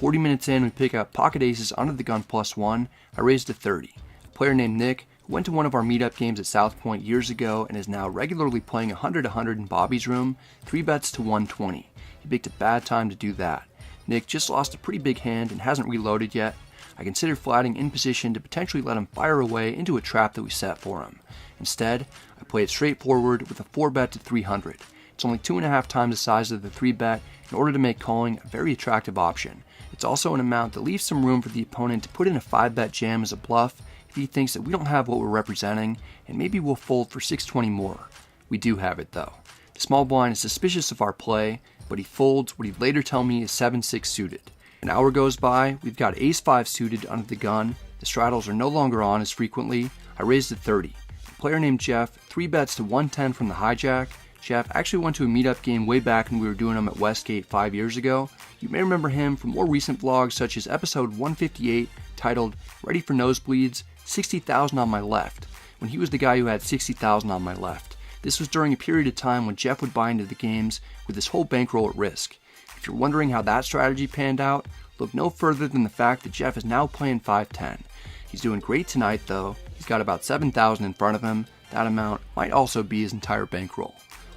40 minutes in, we pick up pocket aces under the gun +1. I raised to 30. A player named Nick, who went to one of our meetup games at South Point years ago and is now regularly playing 100-100 in Bobby's room, 3 bets to 120. He picked a bad time to do that. Nick just lost a pretty big hand and hasn't reloaded yet. I considered flatting in position to potentially let him fire away into a trap that we set for him. Instead, I play it straightforward with a 4 bet to 300. It's only 2.5 times the size of the 3 bet in order to make calling a very attractive option. It's also an amount that leaves some room for the opponent to put in a 5 bet jam as a bluff if he thinks that we don't have what we're representing, and maybe we'll fold for 620 more. We do have it though. The small blind is suspicious of our play, but he folds what he'd later tell me is 7-6 suited. An hour goes by, we've got ace-5 suited under the gun, the straddles are no longer on as frequently. I raised to 30. A player named Jeff, 3 bets to 110 from the hijack. Jeff actually went to a meetup game way back when we were doing them at Westgate 5 years ago. You may remember him from more recent vlogs such as episode 158 titled Ready for Nosebleeds, 60,000 on my left, when he was the guy who had 60,000 on my left. This was during a period of time when Jeff would buy into the games with his whole bankroll at risk. If you're wondering how that strategy panned out, look no further than the fact that Jeff is now playing 510. He's doing great tonight though. He's got about 7,000 in front of him. That amount might also be his entire bankroll.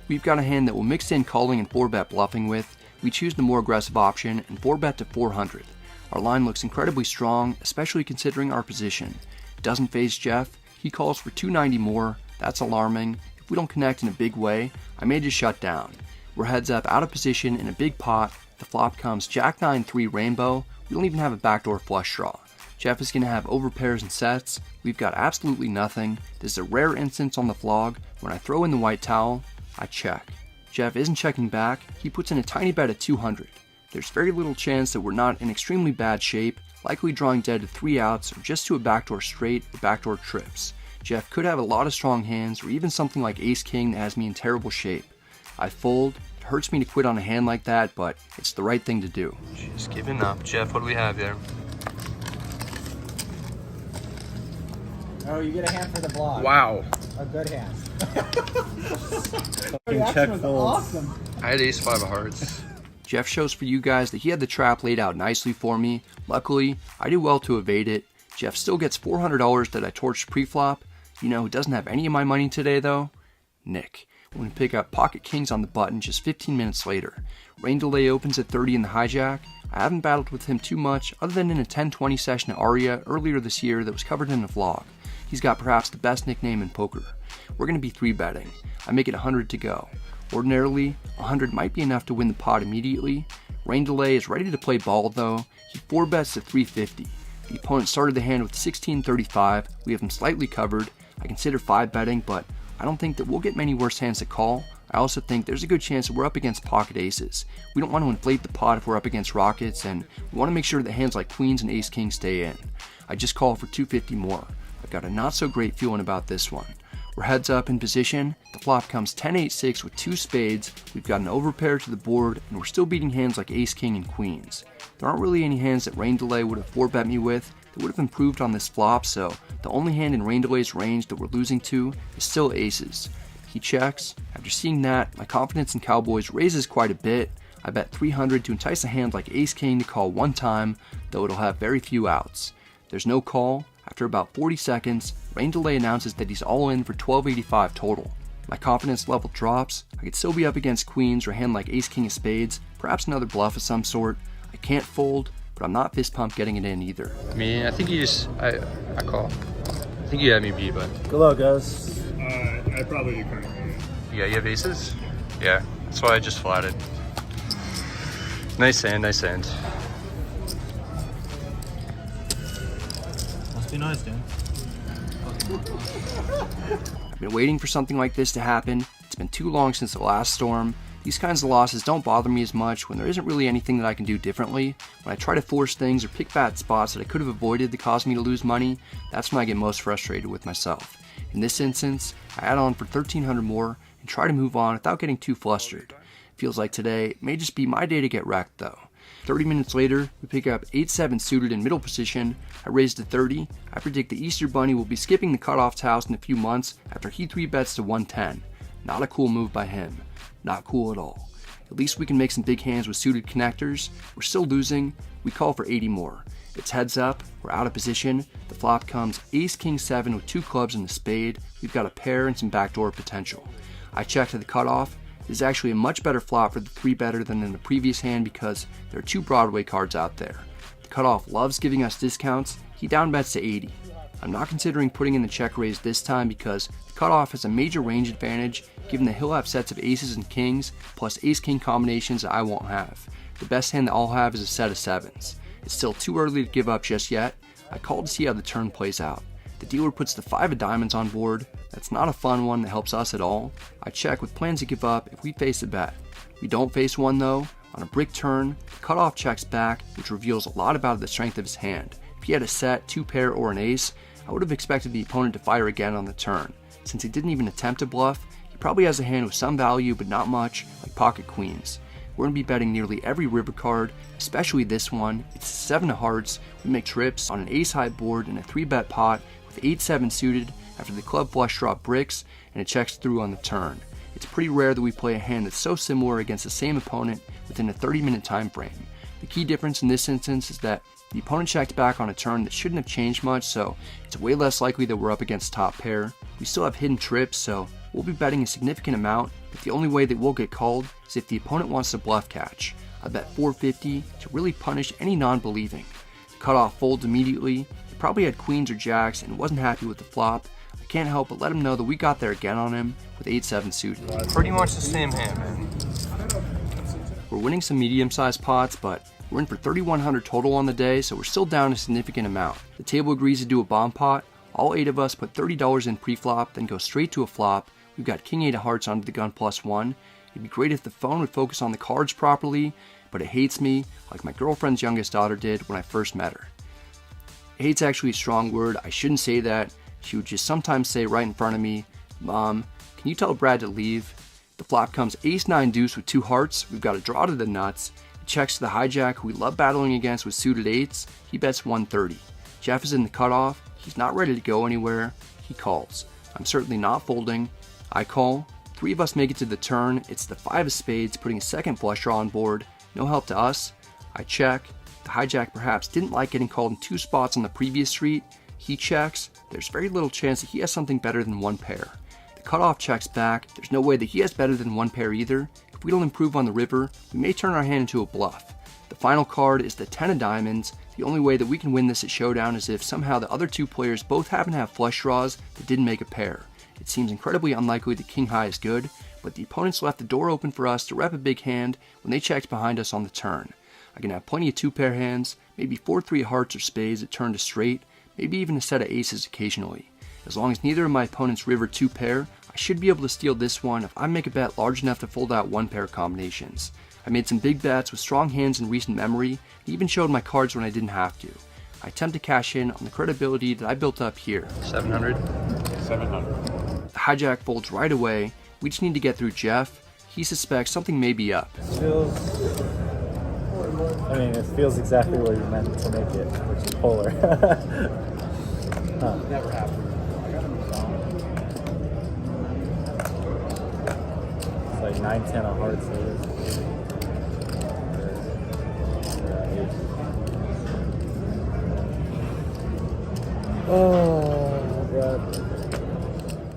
We've got a hand that will mix in calling and 4 bet bluffing with. We choose the more aggressive option and 4 bet to 400. Our line looks incredibly strong, especially considering our position. It doesn't phase Jeff. He calls for 290 more. That's alarming. If we don't connect in a big way, I may just shut down. We're heads up out of position in a big pot. The flop comes Jack 9-3 rainbow. We don't even have a backdoor flush draw. Jeff is going to have overpairs and sets. We've got absolutely nothing. This is a rare instance on the vlog. When I throw in the white towel, I check. Jeff isn't checking back. He puts in a tiny bet at 200. There's very little chance that we're not in extremely bad shape, likely drawing dead to 3 outs or just to a backdoor straight or backdoor trips. Jeff could have a lot of strong hands or even something like ace-king that has me in terrible shape. I fold. It hurts me to quit on a hand like that, but it's the right thing to do. Just giving up. Jeff, what do we have there? Oh, you get a hand for the vlog. Wow. A good hand. Check was folds. awesome. I had ace-5 of hearts. Jeff shows for you guys that he had the trap laid out nicely for me. Luckily, I do well to evade it. Jeff still gets $400 that I torched pre-flop. You know who doesn't have any of my money today though? Nick. When we pick up pocket kings on the button just 15 minutes later. Rain delay opens at 30 in the hijack. I haven't battled with him too much other than in a 10-20 session at Aria earlier this year that was covered in a vlog. He's got perhaps the best nickname in poker. We're going to be 3-betting. I make it 100 to go. Ordinarily, 100 might be enough to win the pot immediately. Rain delay is ready to play ball though. He 4 bets to 350. The opponent started the hand with 1635. We have him slightly covered. I consider 5-betting, but I don't think that we'll get many worse hands to call. I also think there's a good chance that we're up against pocket aces. We don't want to inflate the pot if we're up against rockets, and we want to make sure that hands like queens and ace-king stay in. I just call for 250 more. I've got a not so great feeling about this one. We're heads up in position. The flop comes 10-8-6 with 2 spades. We've got an overpair to the board, and we're still beating hands like ace-king and queens. There aren't really any hands that rain delay would have 4-bet me with that would have improved on this flop, so the only hand in rain delay's range that we're losing to is still aces. He checks. After seeing that, my confidence in Cowboys raises quite a bit. I bet 300 to entice a hand like ace-king to call one time, though it'll have very few outs. There's no call. After about 40 seconds, rain delay announces that he's all in for 1285 total. My confidence level drops. I could still be up against queens or a hand like ace-king of spades, perhaps another bluff of some sort. I can't fold, but I'm not fist pump getting it in either. Me, I think you just, I call. I think you had me beat, but. Good luck, guys. I probably do currently. Yeah, you have aces? Yeah, that's why I just flatted. Nice hand, nice hand. Must be nice, Dan. I've been waiting for something like this to happen. It's been too long since the last storm. These kinds of losses don't bother me as much when there isn't really anything that I can do differently. When I try to force things or pick bad spots that I could have avoided that cause me to lose money, that's when I get most frustrated with myself. In this instance, I add on for 1300 more and try to move on without getting too flustered. Feels like today may just be my day to get wrecked though. 30 minutes later, we pick up 8-7 suited in middle position. I raise to 30. I predict the Easter Bunny will be skipping the cutoff's house in a few months after he 3-bets to 110. Not a cool move by him. Not cool at all. It At least we can make some big hands with suited connectors. We're still losing. We call for 80 more. It's heads up. We're out of position. The flop comes ace king 7 with 2 clubs and a spade. We've got a pair and some backdoor potential. I check to the cutoff. This is actually a much better flop for the 3-better than in the previous hand because there are 2 Broadway cards out there. The cutoff loves giving us discounts. He downbets to 80. I'm not considering putting in the check raise this time because the cutoff has a major range advantage given that he'll have sets of aces and kings plus ace-king combinations that I won't have. The best hand that I'll have is a set of 7s. It's still too early to give up just yet. I call to see how the turn plays out. The dealer puts the 5 of diamonds on board. That's not a fun one that helps us at all. I check with plans to give up if we face a bet. We don't face one though. On a brick turn, the cutoff checks back, which reveals a lot about the strength of his hand. If he had a set, 2 pair, or an ace, I would have expected the opponent to fire again on the turn. Since he didn't even attempt to bluff, he probably has a hand with some value but not much, like pocket queens. We're going to be betting nearly every river card, especially this one. It's 7 of hearts. We make trips on an ace-high board in a 3-bet pot with 8-7 suited after the club flush draw bricks and it checks through on the turn. It's pretty rare that we play a hand that's so similar against the same opponent within a 30-minute time frame. The key difference in this instance is that the opponent checked back on a turn that shouldn't have changed much, so it's way less likely that we're up against top pair. We still have hidden trips, so we'll be betting a significant amount, but the only way that we'll get called is if the opponent wants to bluff catch. I bet 450 to really punish any non-believing. The cutoff folds immediately. He probably had queens or jacks and wasn't happy with the flop. I can't help but let him know that we got there again on him with 8-7 suited. Pretty much the same hand, man. We're winning some medium-sized pots, but we're in for 3,100 total on the day, so we're still down a significant amount. The table agrees to do a bomb pot. All 8 of us put $30 in pre-flop, then go straight to a flop. We've got king 8 of hearts onto the gun +1. It'd be great if the phone would focus on the cards properly, but it hates me like my girlfriend's youngest daughter did when I first met her. Hate's actually a strong word. I shouldn't say that. She would just sometimes say right in front of me, "Mom, can you tell Brad to leave?" The flop comes ace 9 deuce with 2 hearts. We've got a draw to the nuts. It checks to the hijack, who we love battling against with suited 8s. He bets 130. Jeff is in the cutoff. He's not ready to go anywhere. He calls. I'm certainly not folding. I call. 3 of us make it to the turn. It's the 5 of spades, putting a second flush draw on board. No help to us. I check. The hijack perhaps didn't like getting called in 2 spots on the previous street. He checks. There's very little chance that he has something better than 1 pair. The cutoff checks back. There's no way that he has better than 1 pair either. If we don't improve on the river, we may turn our hand into a bluff. The final card is the 10 of diamonds. The only way that we can win this at showdown is if somehow the other 2 players both happen to have flush draws that didn't make a pair. It seems incredibly unlikely that king high is good, but the opponents left the door open for us to rep a big hand when they checked behind us on the turn. I can have plenty of 2-pair hands, maybe 4-3 hearts or spades that turn to straight, maybe even a set of aces occasionally. As long as neither of my opponents river 2-pair, I should be able to steal this one if I make a bet large enough to fold out 1-pair combinations. I made some big bets with strong hands in recent memory, and even showed my cards when I didn't have to. I attempt to cash in on the credibility that I built up here. 700? 700. The hijack folds right away. We just need to get through Jeff. He suspects something may be up. It feels exactly where you meant to make it, which is polar. Never happened. It's like 9-10 of hearts. Oh, God.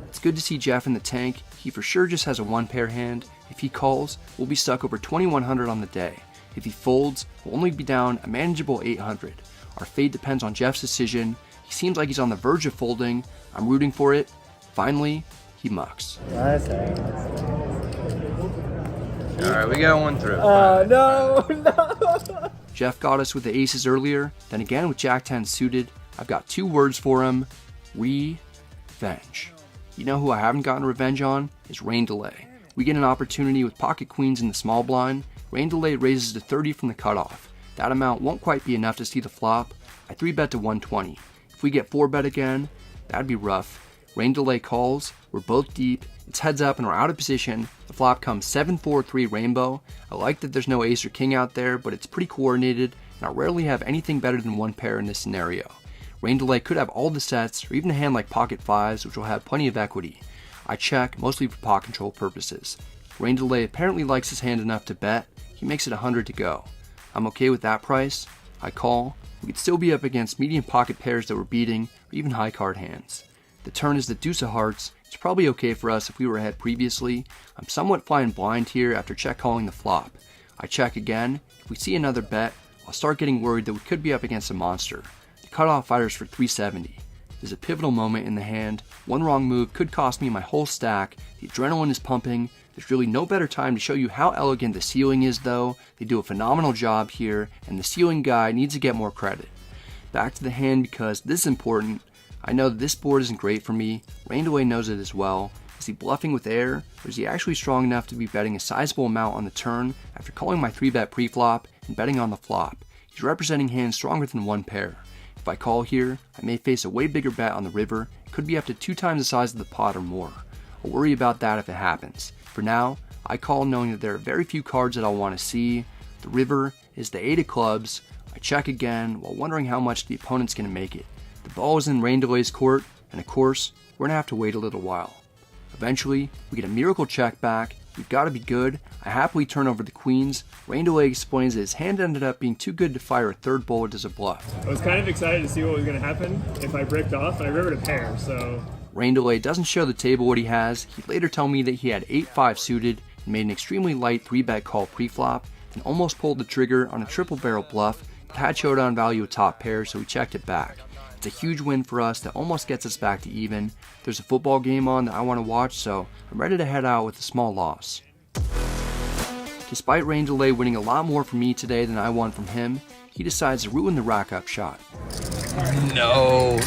It's good to see Jeff in the tank. He for sure just has a 1-pair hand. If he calls, we'll be stuck over 2,100 on the day. If he folds, we'll only be down a manageable 800. Our fate depends on Jeff's decision. He seems like he's on the verge of folding. I'm rooting for it. Finally, he mucks. Nice. Alright, we got one through. No. Jeff got us with the aces earlier, then again with Jack 10 suited. I've got 2 words for him. Revenge. You know who I haven't gotten revenge on? Is rain delay. We get an opportunity with pocket queens in the small blind. Rain delay raises to 30 from the cutoff. That amount won't quite be enough to see the flop. I 3-bet to 120. If we get 4-bet again, that'd be rough. Rain delay calls. We're both deep. It's heads up and we're out of position. The flop comes 7-4-3 rainbow. I like that there's no ace or king out there, but it's pretty coordinated, and I rarely have anything better than 1 pair in this scenario. Rain delay could have all the sets, or even a hand like pocket 5s, which will have plenty of equity. I check, mostly for pot control purposes. Rain Delay apparently likes his hand enough to bet. He makes it 100 to go. I'm okay with that price. I call. We could still be up against medium pocket pairs that we're beating, or even high card hands. The turn is the deuce of hearts. It's probably okay for us if we were ahead previously. I'm somewhat flying blind here after check calling the flop. I check again. If we see another bet, I'll start getting worried that we could be up against a monster. The cutoff fires for 370. There's a pivotal moment in the hand. One wrong move could cost me my whole stack. The adrenaline is pumping. There's really no better time to show you how elegant the ceiling is though. They do a phenomenal job here, and the ceiling guy needs to get more credit. Back to the hand because this is important. I know that this board isn't great for me. Rain Delay knows it as well. Is he bluffing with air, or is he actually strong enough to be betting a sizable amount on the turn after calling my 3-bet pre-flop and betting on the flop? He's representing hands stronger than one pair. If I call here, I may face a way bigger bet on the river. It could be up to 2 times the size of the pot or more. I'll worry about that if it happens. For now, I call knowing that there are very few cards that I'll want to see. The river is the 8 of clubs. I check again while wondering how much the opponent's going to make it. The ball is in Rain Delay's court, and of course, we're going to have to wait a little while. Eventually, we get a miracle check back. We've got to be good. I happily turn over the queens. Rain Delay explains that his hand ended up being too good to fire a third bullet as a bluff. I was kind of excited to see what was going to happen if I bricked off, and I rivered a pair, so... Rain Delay doesn't show the table what he has. He later told me that he had 8-5 suited and made an extremely light 3-bet call pre-flop and almost pulled the trigger on a triple barrel bluff, but had showdown value of top pair, so we checked it back. It's a huge win for us that almost gets us back to even. There's a football game on that I want to watch, so I'm ready to head out with a small loss. Despite Rain Delay winning a lot more from me today than I won from him, he decides to ruin the rack-up shot. No.